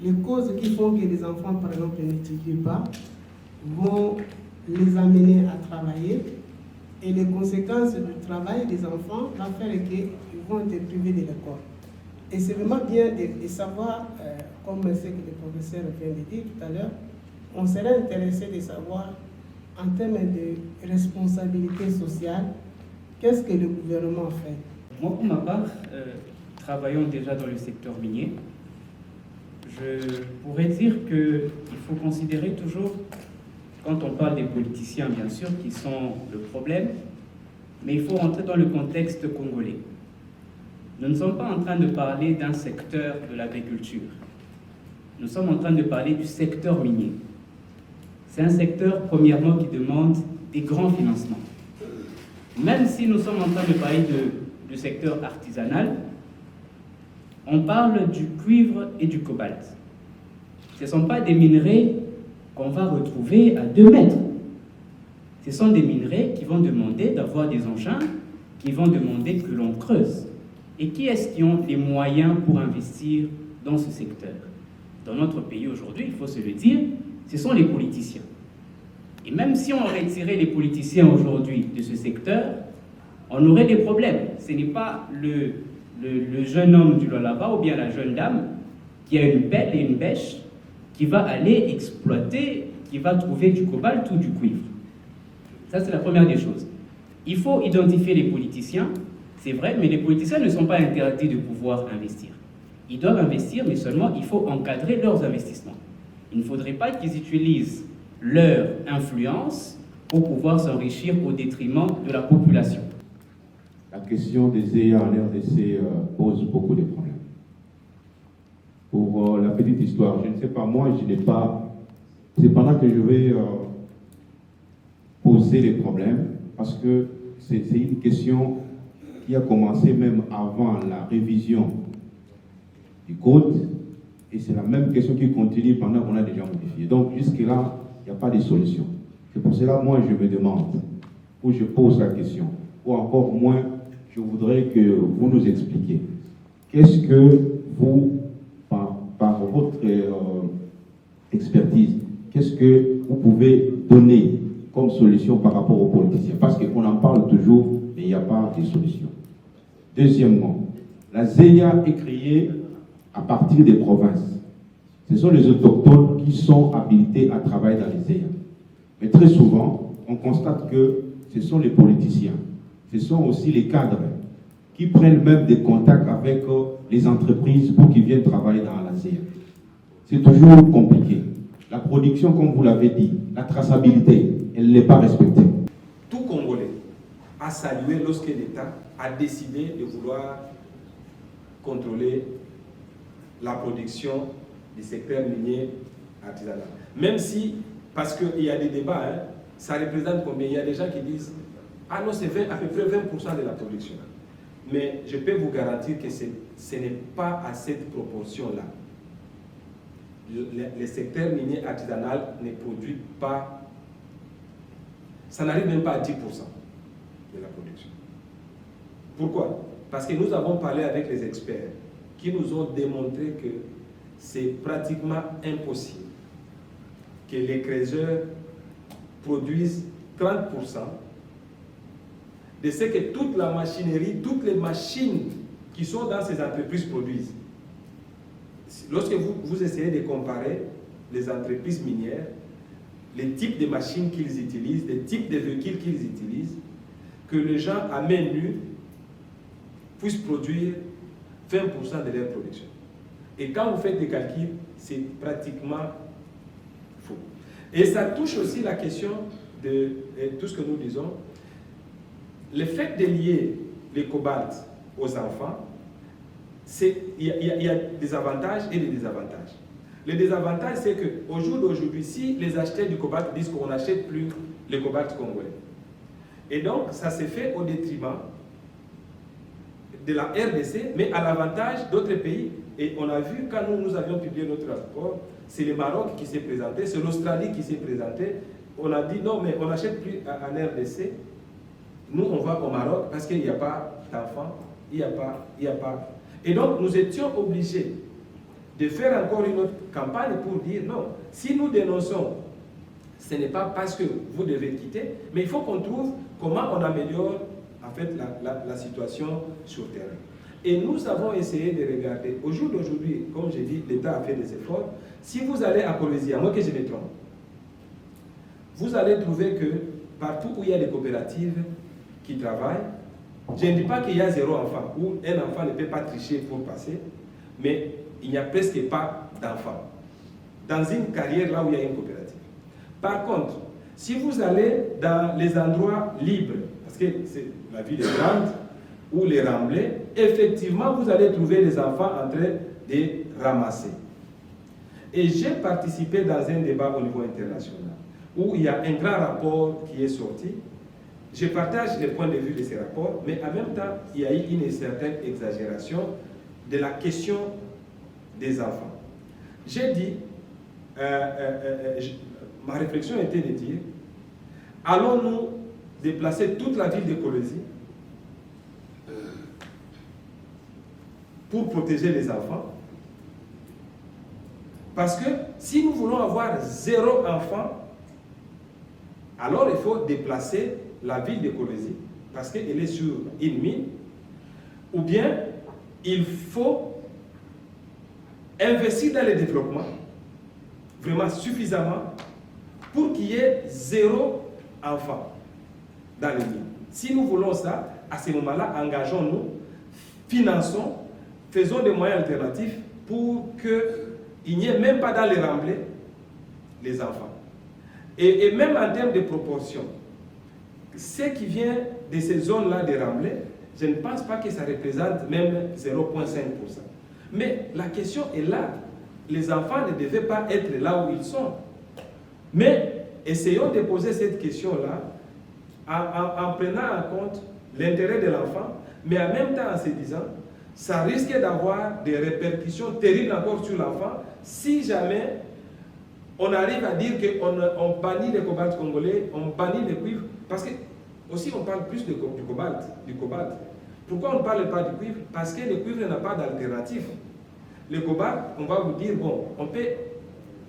les causes qui font que les enfants, par exemple, n'étudient pas, vont les amener à travailler, et les conséquences du travail des enfants vont faire qu'ils vont être privés de l'école. Et c'est vraiment bien de savoir, comme ce que le professeur vient de dire tout à l'heure, on serait intéressé de savoir, en termes de responsabilité sociale, qu'est-ce que le gouvernement fait? Moi, pour ma part, travaillant déjà dans le secteur minier, je pourrais dire qu'il faut considérer toujours, quand on parle des politiciens, bien sûr, qui sont le problème, mais il faut rentrer dans le contexte congolais. Nous ne sommes pas en train de parler d'un secteur de l'agriculture. Nous sommes en train de parler du secteur minier. C'est un secteur, premièrement, qui demande des grands financements. Même si nous sommes en train de parler du secteur artisanal, on parle du cuivre et du cobalt. Ce ne sont pas des minerais qu'on va retrouver à 2 mètres. Ce sont des minerais qui vont demander d'avoir des engins, qui vont demander que l'on creuse. Et qui est-ce qui ont les moyens pour investir dans ce secteur? Dans notre pays aujourd'hui, il faut se le dire, ce sont les politiciens. Et même si on retirait les politiciens aujourd'hui de ce secteur, on aurait des problèmes. Ce n'est pas le jeune homme du Lualaba ou bien la jeune dame qui a une pelle et une bêche qui va aller exploiter, qui va trouver du cobalt ou du cuivre. Ça, c'est la première des choses. Il faut identifier les politiciens, c'est vrai, mais les politiciens ne sont pas interdits de pouvoir investir. Ils doivent investir, mais seulement il faut encadrer leurs investissements. Il ne faudrait pas qu'ils utilisent leur influence pour pouvoir s'enrichir au détriment de la population. La question des EA en RDC pose beaucoup de problèmes. Pour la petite histoire, je ne sais pas, moi, je n'ai pas... C'est pendant que je vais poser les problèmes, parce que c'est une question qui a commencé même avant la révision du code, et c'est la même question qui continue pendant qu'on a déjà modifié. Donc jusque-là, il n'y a pas de solution. C'est pour cela, moi, je me demande, ou je pose la question, ou encore moins, je voudrais que vous nous expliquiez, qu'est-ce que vous, par votre expertise, qu'est-ce que vous pouvez donner comme solution par rapport aux politiciens? Parce qu'on en parle toujours, mais il n'y a pas de solution. Deuxièmement, la ZEA est créée à partir des provinces. Ce sont les autochtones qui sont habilités à travailler dans les ZEA. Mais très souvent, on constate que ce sont les politiciens, ce sont aussi les cadres qui prennent même des contacts avec les entreprises pour qu'ils viennent travailler dans la ZEA. C'est toujours compliqué. La production, comme vous l'avez dit, la traçabilité, elle n'est pas respectée. Tout Congolais a salué lorsque l'État a décidé de vouloir contrôler la production du secteur minier artisanal. Même si, parce qu'il y a des débats, hein, ça représente combien? Il y a des gens qui disent « Ah non, c'est à peu près 20% de la production ». Mais je peux vous garantir que ce n'est pas à cette proportion-là. Le secteur minier artisanal ne produit pas, ça n'arrive même pas à 10% de la production. Pourquoi? Parce que nous avons parlé avec les experts qui nous ont démontré que c'est pratiquement impossible que les creuseurs produisent 30% de ce que toute la machinerie, toutes les machines qui sont dans ces entreprises produisent. Lorsque vous essayez de comparer les entreprises minières, les types de machines qu'ils utilisent, les types de véhicules qu'ils utilisent, que les gens à main nue puissent produire 20% de leur production. Et quand vous faites des calculs, c'est pratiquement faux. Et ça touche aussi la question de tout ce que nous disons. Le fait de lier les cobaltes aux enfants, il y a des avantages et des désavantages. Le désavantage, c'est qu'au jour d'aujourd'hui, si les acheteurs du cobalt disent qu'on n'achète plus le cobalt congolais, et donc ça s'est fait au détriment de la RDC, mais à l'avantage d'autres pays. Et on a vu, quand nous avions publié notre rapport, c'est le Maroc qui s'est présenté, c'est l'Australie qui s'est présentée. On a dit non, mais on n'achète plus en RDC. Nous, on va au Maroc parce qu'il n'y a pas d'enfants, il n'y a pas. Et donc, nous étions obligés de faire encore une autre campagne pour dire non, si nous dénonçons, ce n'est pas parce que vous devez quitter, mais il faut qu'on trouve comment on améliore en fait la situation sur terrain. Et nous avons essayé de regarder, au jour d'aujourd'hui, comme j'ai dit, l'État a fait des efforts. Si vous allez à Colosie, à moins que je me trompe, vous allez trouver que partout où il y a des coopératives qui travaillent, je ne dis pas qu'il y a 0 enfant, ou un enfant ne peut pas tricher pour passer, mais il n'y a presque pas d'enfants dans une carrière là où il y a une coopérative. Par contre, si vous allez dans les endroits libres, parce que la ville est grande, ou les remblais, effectivement, vous allez trouver les enfants en train de ramasser. Et j'ai participé dans un débat au niveau international, où il y a un grand rapport qui est sorti. Je partage les points de vue de ces rapports, mais en même temps, il y a eu une certaine exagération de la question des enfants. J'ai dit, ma réflexion était de dire, allons-nous déplacer toute la ville de Colosie pour protéger les enfants? Parce que si nous voulons avoir 0 enfant, alors il faut déplacer la ville de Colosie parce qu'elle est sur une mine, ou bien il faut investir dans le développement vraiment suffisamment pour qu'il y ait 0 enfant dans les mines. Si nous voulons ça, à ce moment-là, engageons-nous, finançons, faisons des moyens alternatifs pour qu'il n'y ait même pas dans les remblais les enfants. Et même en termes de proportion, ce qui vient de ces zones-là de remblais, je ne pense pas que ça représente même 0,5%. Mais la question est là. Les enfants ne devaient pas être là où ils sont. Mais essayons de poser cette question-là en prenant en compte l'intérêt de l'enfant, mais en même temps en se disant, ça risque d'avoir des répercussions terribles encore sur l'enfant si jamais on arrive à dire qu'on bannit les cobaltes congolais, on bannit les cuivres, parce que aussi on parle plus du cobalt. Pourquoi on ne parle pas du cuivre? Parce que le cuivre n'a pas d'alternative. Le cobalt, on va vous dire, bon, on peut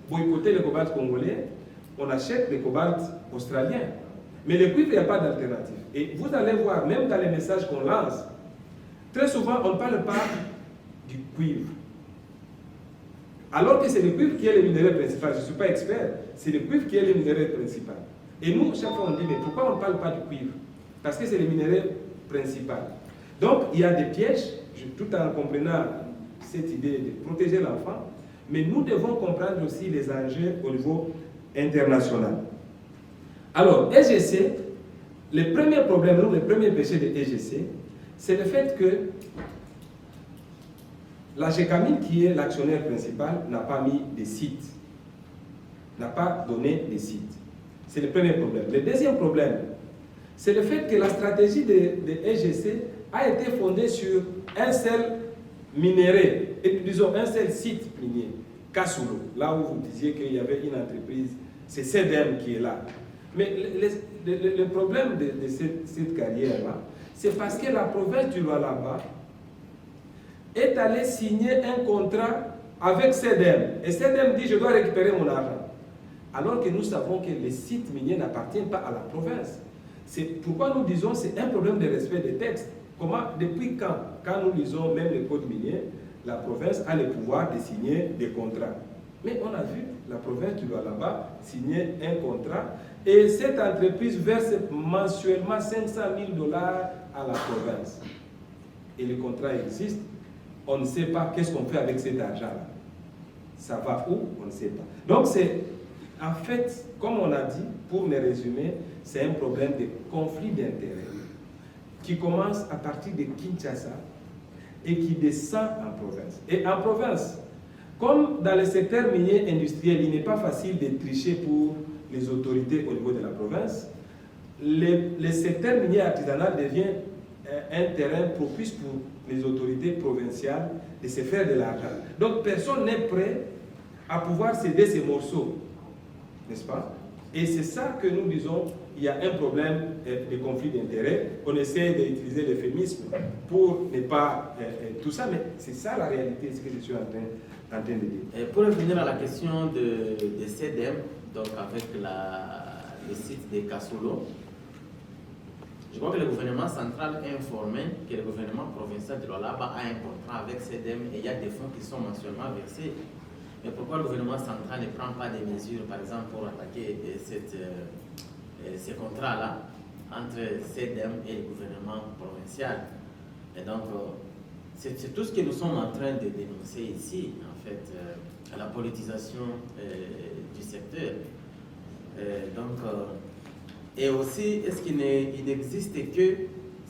boycotter le cobalt congolais, on achète le cobalt australien. Mais le cuivre, il n'y a pas d'alternative. Et vous allez voir, même dans les messages qu'on lance, très souvent, on ne parle pas du cuivre. Alors que c'est le cuivre qui est le minerai principal. Je ne suis pas expert, c'est le cuivre qui est le minerai principal. Et nous, chaque fois, on dit, mais pourquoi on ne parle pas du cuivre? Parce que c'est le minerai principal. Donc, il y a des pièges, tout en comprenant cette idée de protéger l'enfant, mais nous devons comprendre aussi les enjeux au niveau international. Alors, EGC, le premier problème, le premier péché de EGC, c'est le fait que la GECAMIN, qui est l'actionnaire principal, n'a pas mis de sites, n'a pas donné de sites. C'est le premier problème. Le deuxième problème, c'est le fait que la stratégie de EGC a été fondée sur un seul minerai, et disons un seul site minier, Kasulu, là où vous disiez qu'il y avait une entreprise, c'est CDM qui est là. Mais le problème de cette carrière-là, c'est parce que la province du Lualaba est allée signer un contrat avec CDM. Et CDM dit, je dois récupérer mon argent. Alors que nous savons que les sites miniers n'appartiennent pas à la province. C'est pourquoi nous disons que c'est un problème de respect des textes. Comment, depuis quand nous lisons même les codes miniers, la province a le pouvoir de signer des contrats. Mais on a vu la province du Lualaba signer un contrat et cette entreprise verse mensuellement 500 000 $ à la province. Et le contrat existe. On ne sait pas qu'est-ce qu'on fait avec cet argent-là. Ça va où? On ne sait pas. Donc En fait, comme on a dit, pour me résumer, c'est un problème de conflit d'intérêts qui commence à partir de Kinshasa et qui descend en province. Et en province, comme dans le secteur minier industriel, il n'est pas facile de tricher pour les autorités au niveau de la province, le secteur minier artisanal devient un terrain propice pour les autorités provinciales de se faire de l'argent. Donc personne n'est prêt à pouvoir céder ces morceaux, n'est-ce pas? Et c'est ça que nous disons, il y a un problème de conflit d'intérêts. On essaie d'utiliser l'euphémisme pour ne pas tout ça, mais c'est ça la réalité, ce que je suis en train de dire. Et pour revenir à la question de CDM, donc avec le site de Kasolo, je crois que le gouvernement central est informé que le gouvernement provincial de Lualaba a un contrat avec CDM et il y a des fonds qui sont mensuellement versés. Mais pourquoi le gouvernement central ne prend pas des mesures, par exemple, pour attaquer ces contrats-là entre CDM et le gouvernement provincial? Et donc, c'est tout ce que nous sommes en train de dénoncer ici, en fait, la politisation du secteur. Et aussi, est-ce qu'il n'existe que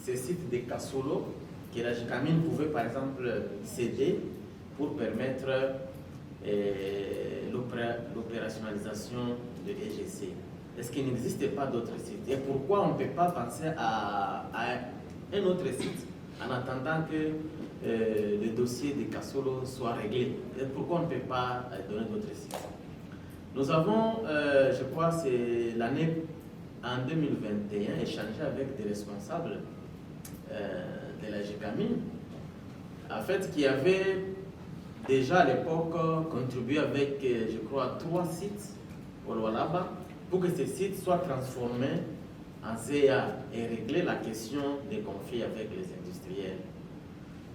ces sites de Kasolo que la JCAMIN pouvait, par exemple, céder pour permettre l'opérationnalisation de l'EGC? Est-ce qu'il n'existe pas d'autres sites? Et pourquoi on ne peut pas penser à un autre site en attendant que le dossier de Kasolo soit réglé? Et pourquoi on ne peut pas donner d'autres sites? Nous avons, je crois, c'est l'année en 2021, échangé avec des responsables de la JCAMIN, en fait, qui avaient déjà à l'époque contribué avec, je crois, 3 sites au Lualaba pour que ces sites soient transformés en ZEA et régler la question des conflits avec les industriels.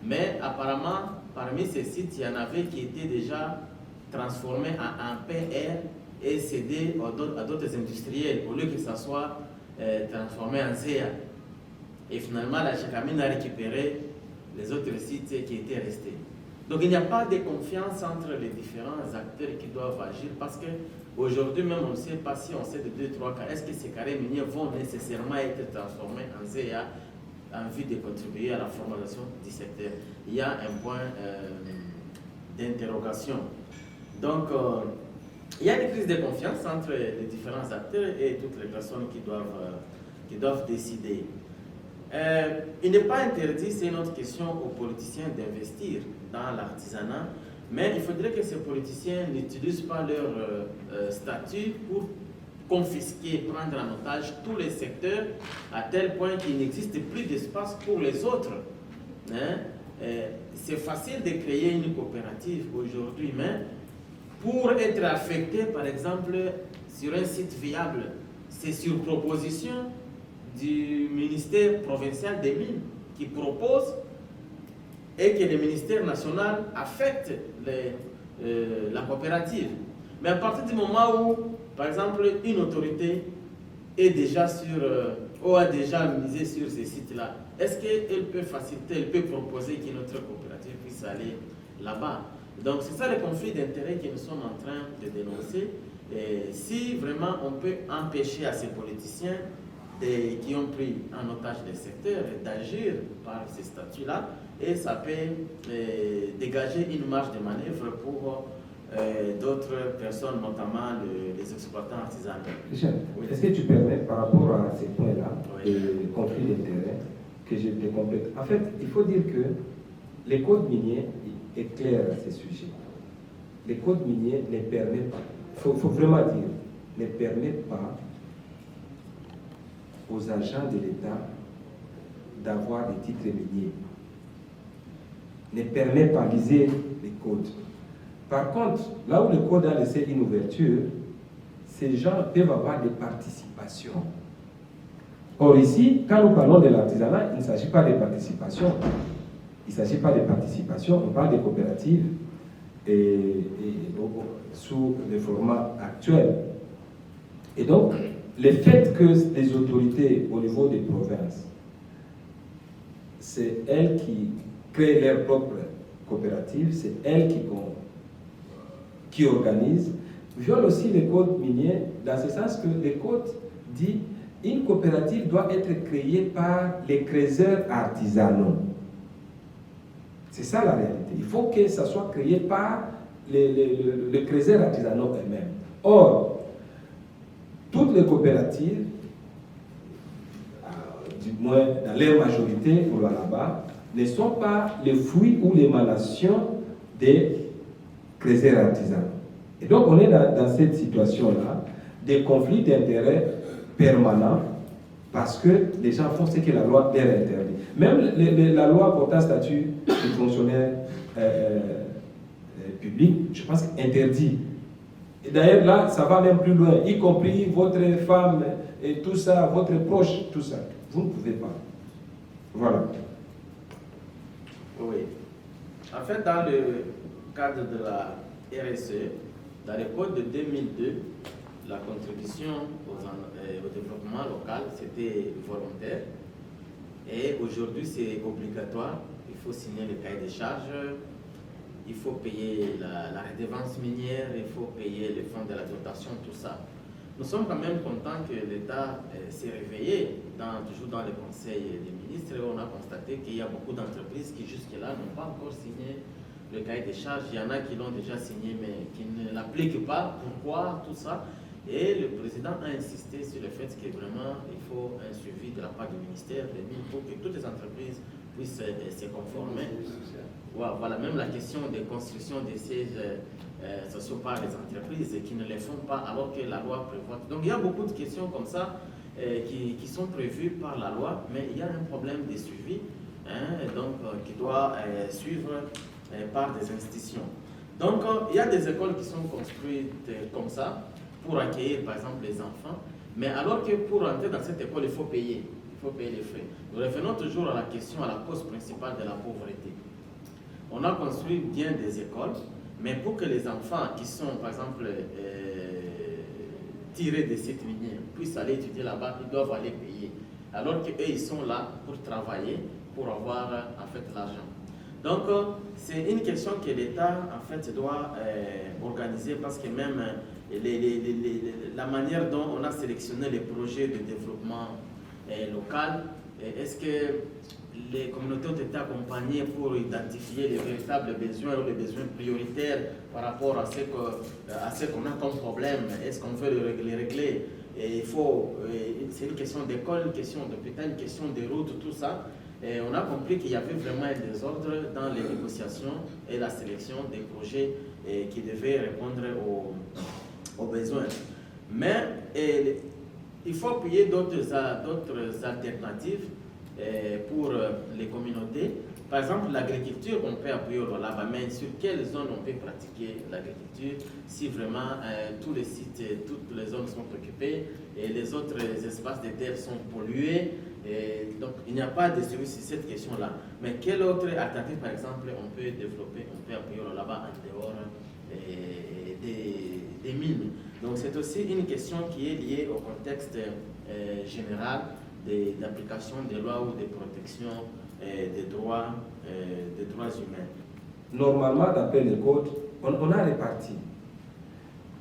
Mais apparemment, parmi ces sites, il y en avait qui étaient déjà transformés en PR et cédés à d'autres industriels au lieu que ça soit transformé en ZEA. Et finalement, la JCAMIN a récupéré les autres sites qui étaient restés. Donc il n'y a pas de confiance entre les différents acteurs qui doivent agir parce qu'aujourd'hui même on ne sait pas si on sait de 2-3 cas. Est-ce que ces carrés miniers vont nécessairement être transformés en ZEA en vue de contribuer à la formalisation du secteur? Il y a un point d'interrogation. Donc il y a une crise de confiance entre les différents acteurs et toutes les personnes qui doivent décider. Il n'est pas interdit, c'est une autre question, aux politiciens d'investir dans l'artisanat, mais il faudrait que ces politiciens n'utilisent pas leur statut pour confisquer, prendre en otage tous les secteurs à tel point qu'il n'existe plus d'espace pour les autres. C'est facile de créer une coopérative aujourd'hui, mais pour être affecté, par exemple, sur un site viable, c'est sur proposition du ministère provincial des mines qui propose et que le ministère national affecte la coopérative. Mais à partir du moment où, par exemple, une autorité est déjà ou a déjà misé sur ces sites-là, est-ce qu'elle peut faciliter, elle peut proposer qu'une autre coopérative puisse aller là-bas? Donc c'est ça le conflit d'intérêts que nous sommes en train de dénoncer. Et si vraiment on peut empêcher à ces politiciens qui ont pris en otage des secteurs d'agir par ces statuts-là, et ça peut dégager une marge de manœuvre pour d'autres personnes, notamment les exploitants artisanaux. Richard, oui. Est-ce que tu permets, par rapport à ces points-là, oui, de conflit d'intérêts, que je te complète? En fait, il faut dire que les codes miniers est clair à ce sujet. Les codes miniers ne permettent pas, il faut vraiment dire, ne permettent pas aux agents de l'État d'avoir des titres miniers. Ne permet pas, lisez les codes. Par contre, là où le code a laissé une ouverture, ces gens peuvent avoir des participations. Or ici, quand nous parlons de l'artisanat, il ne s'agit pas de participation. Il ne s'agit pas de participation, on parle de coopératives sous le format actuel. Et donc, le fait que les autorités au niveau des provinces, c'est elles qui créent leurs propres coopératives, c'est elles qui organisent, viole aussi les codes miniers, dans ce sens que les codes disent une coopérative doit être créée par les creuseurs artisanaux. C'est ça la réalité. Il faut que ça soit créé par les creuseurs artisanaux eux-mêmes. Or, toutes les coopératives, du moins dans leur majorité, pour là-bas, ne sont pas les fruits ou l'émanation des creuseurs artisanaux. Et donc, on est dans cette situation-là, des conflits d'intérêts permanents, parce que les gens font ce que la loi leur interdit. Même la loi portant statut de fonctionnaire public, je pense qu'interdit. Et d'ailleurs, là, ça va même plus loin, y compris votre femme et tout ça, votre proche, tout ça. Vous ne pouvez pas. Voilà. Oui. En fait, dans le cadre de la RSE, dans le code de 2002, la contribution au développement local, c'était volontaire. Et aujourd'hui, c'est obligatoire. Il faut signer le cahier des charges, il faut payer la redevance minière, il faut payer les fonds de la dotation, tout ça. Nous sommes quand même contents que l'État s'est réveillé, toujours dans le Conseil des ministres. On a constaté qu'il y a beaucoup d'entreprises qui jusque-là n'ont pas encore signé le cahier des charges. Il y en a qui l'ont déjà signé mais qui ne l'appliquent pas. Pourquoi tout ça? Et le président a insisté sur le fait que vraiment il faut un suivi de la part du ministère des Mines pour que toutes les entreprises puissent se conformer. Voilà, même la question des constructions des sièges sociaux par les entreprises qui ne les font pas alors que la loi prévoit. Donc il y a beaucoup de questions comme ça qui sont prévues par la loi, mais il y a un problème de suivi qui doit suivre par des institutions. Donc il y a des écoles qui sont construites comme ça pour accueillir par exemple les enfants, mais alors que pour entrer dans cette école, il faut payer les frais. Nous revenons toujours à la question, à la cause principale de la pauvreté. On a construit bien des écoles, mais pour que les enfants qui sont par exemple tirés des sites miniers puissent aller étudier là-bas, ils doivent aller payer, alors qu'eux ils sont là pour travailler, pour avoir en fait l'argent. Donc c'est une question que l'État en fait doit organiser, parce que même la manière dont on a sélectionné les projets de développement local, est-ce que les communautés ont été accompagnées pour identifier les véritables besoins ou les besoins prioritaires par rapport à ce qu'on a comme problème? Est-ce qu'on veut les régler? C'est une question d'école, une question d'hôpital, une question de route, tout ça. Et on a compris qu'il y avait vraiment un désordre dans les négociations et la sélection des projets qui devaient répondre aux besoins. Mais il faut appuyer d'autres alternatives pour les communautés. Par exemple, l'agriculture, on peut appuyer là-bas, mais sur quelle zone on peut pratiquer l'agriculture si vraiment tous les sites, toutes les zones sont occupées et les autres espaces de terre sont pollués? Et donc, il n'y a pas de suivi sur cette question-là. Mais quelle autre alternative, par exemple, on peut développer, on peut appuyer là-bas en dehors des mines? Donc, c'est aussi une question qui est liée au contexte général d'application des lois ou de protection des droits humains. Normalement, d'après le code, on a réparti.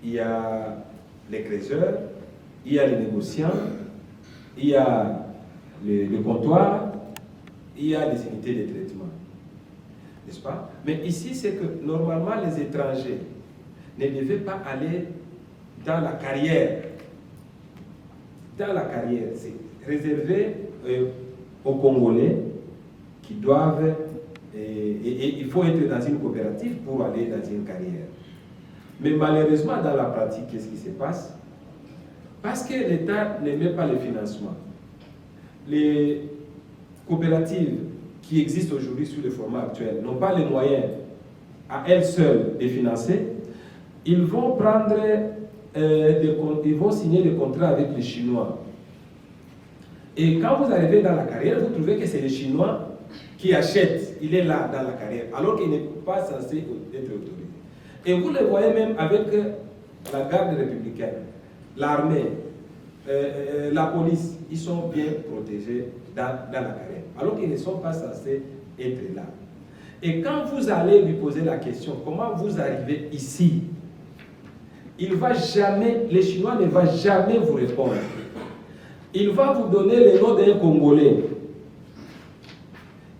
Il y a les creuseurs, il y a les négociants, il y a le comptoir, il y a les unités de traitement. N'est-ce pas? Mais ici, c'est que normalement, les étrangers ne devaient pas aller dans la carrière. Dans la carrière, c'est réservé aux Congolais qui doivent, et il faut être dans une coopérative pour aller dans une carrière. Mais malheureusement, dans la pratique, qu'est-ce qui se passe? Parce que l'État ne met pas le financement. Les coopératives qui existent aujourd'hui sous le format actuel n'ont pas les moyens à elles seules de financer. Ils vont prendre, ils vont signer des contrats avec les Chinois. Et quand vous arrivez dans la carrière, vous trouvez que c'est les Chinois qui achètent. Il est là dans la carrière, alors qu'il n'est pas censé être autorisé. Et vous le voyez même avec la garde républicaine, l'armée, la police, ils sont bien protégés dans la carrière, alors qu'ils ne sont pas censés être là. Et quand vous allez lui poser la question, comment vous arrivez ici? les Chinois ne vont jamais vous répondre. Il va vous donner le nom d'un Congolais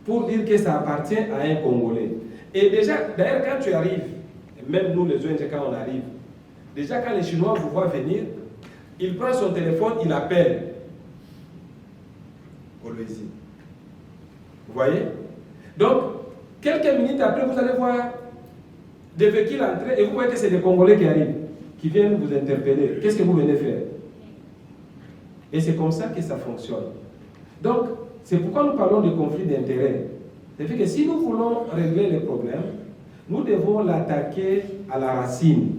pour dire que ça appartient à un Congolais. Et déjà, d'ailleurs, quand tu arrives, même nous les ONG, quand on arrive, déjà quand les Chinois vous voient venir, il prend son téléphone, il appelle Kolwezi. Vous voyez? Donc, quelques minutes après, vous allez voir des véhicules entrer et vous voyez que c'est des Congolais qui arrivent, qui viennent vous interpeller. Qu'est-ce que vous venez faire? Et c'est comme ça que ça fonctionne. Donc, c'est pourquoi nous parlons de conflit d'intérêts. C'est-à-dire que si nous voulons régler les problèmes, nous devons l'attaquer à la racine.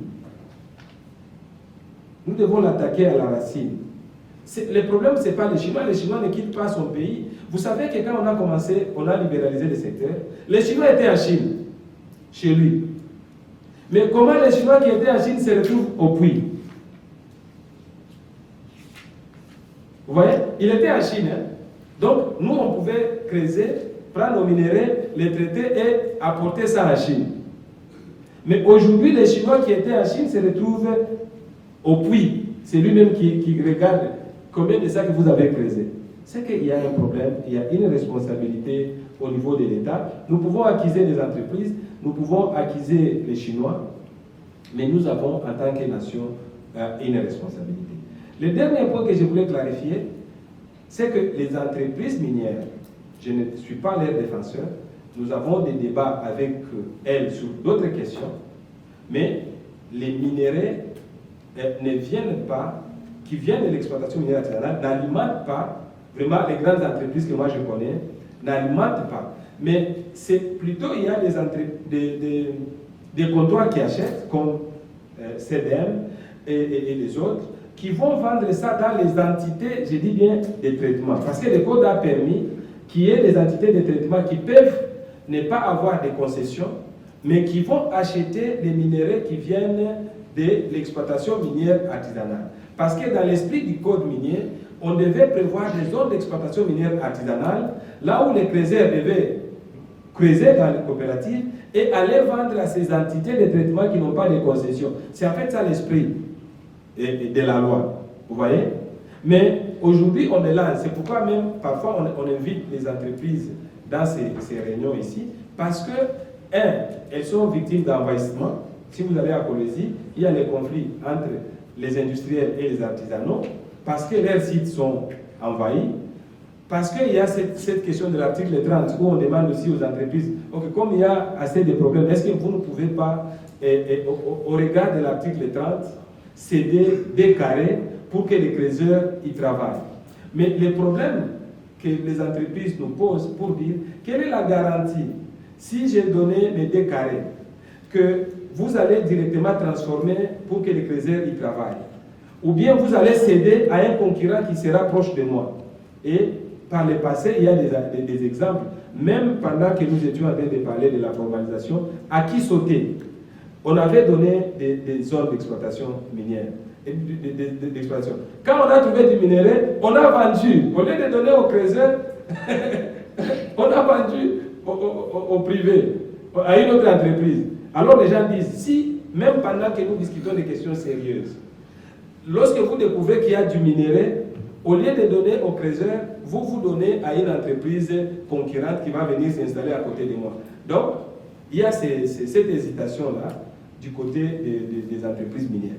Nous devons l'attaquer à la racine. Le problème, ce n'est pas les Chinois. Les Chinois ne quittent pas son pays. Vous savez que quand on a commencé, on a libéralisé le secteur, les Chinois étaient en Chine, chez lui. Mais comment les Chinois qui étaient en Chine se retrouvent au puits? Vous voyez? Il était en Chine. Hein? Donc, nous, on pouvait creuser, prendre nos minéraux, les traiter et apporter ça en Chine. Mais aujourd'hui, les Chinois qui étaient en Chine se retrouvent au puits. C'est lui-même qui regarde combien de ça que vous avez creusé. C'est qu'il y a un problème, il y a une responsabilité au niveau de l'État. Nous pouvons accuser les entreprises, nous pouvons accuser les Chinois, mais nous avons, en tant que nation, une responsabilité. Le dernier point que je voulais clarifier, c'est que les entreprises minières, je ne suis pas leur défenseur, nous avons des débats avec elles sur d'autres questions, mais les minéraux ne viennent pas, qui viennent de l'exploitation minière artisanale, n'alimentent pas, vraiment les grandes entreprises que moi je connais, n'alimentent pas. Mais c'est plutôt, il y a des comptoirs qui achètent, comme CDM et les autres, qui vont vendre ça dans les entités, je dis bien, des traitements. Parce que le code a permis qu'il y ait des entités de traitement qui peuvent ne pas avoir des concessions, mais qui vont acheter des minéraux qui viennent de l'exploitation minière artisanale. Parce que dans l'esprit du code minier, on devait prévoir des zones d'exploitation minière artisanale, là où les creuseurs devaient creuser dans les coopératives et aller vendre à ces entités de traitement qui n'ont pas de concession. C'est en fait ça l'esprit de la loi. Vous voyez? Mais aujourd'hui, on est là. C'est pourquoi même, parfois, on invite les entreprises dans ces réunions ici, parce que, elles sont victimes d'envahissement. Si vous allez à Kolwezi, il y a les conflits entre les industriels et les artisanaux, parce que leurs sites sont envahis, parce qu'il y a cette question de l'article 30, où on demande aussi aux entreprises, ok, comme il y a assez de problèmes, est-ce que vous ne pouvez pas, au regard de l'article 30, céder des carrés pour que les creuseurs y travaillent? Mais le problème que les entreprises nous posent pour dire, quelle est la garantie, si j'ai donné mes 2 carrés, que vous allez directement transformer pour que les creuseurs y travaillent? Ou bien vous allez céder à un concurrent qui sera proche de moi? Et par le passé, il y a des exemples, même pendant que nous étions en train de parler de la formalisation, à qui sauter? On avait donné des zones d'exploitation minière. Quand on a trouvé du minerai, on a vendu. Au lieu de donner aux creuseurs, on a vendu au privé, à une autre entreprise. Alors les gens disent, si, même pendant que nous discutons des questions sérieuses, lorsque vous découvrez qu'il y a du minerai, au lieu de donner aux creuseurs, vous donnez à une entreprise concurrente qui va venir s'installer à côté de moi. Donc, il y a cette hésitation-là du côté des entreprises minières.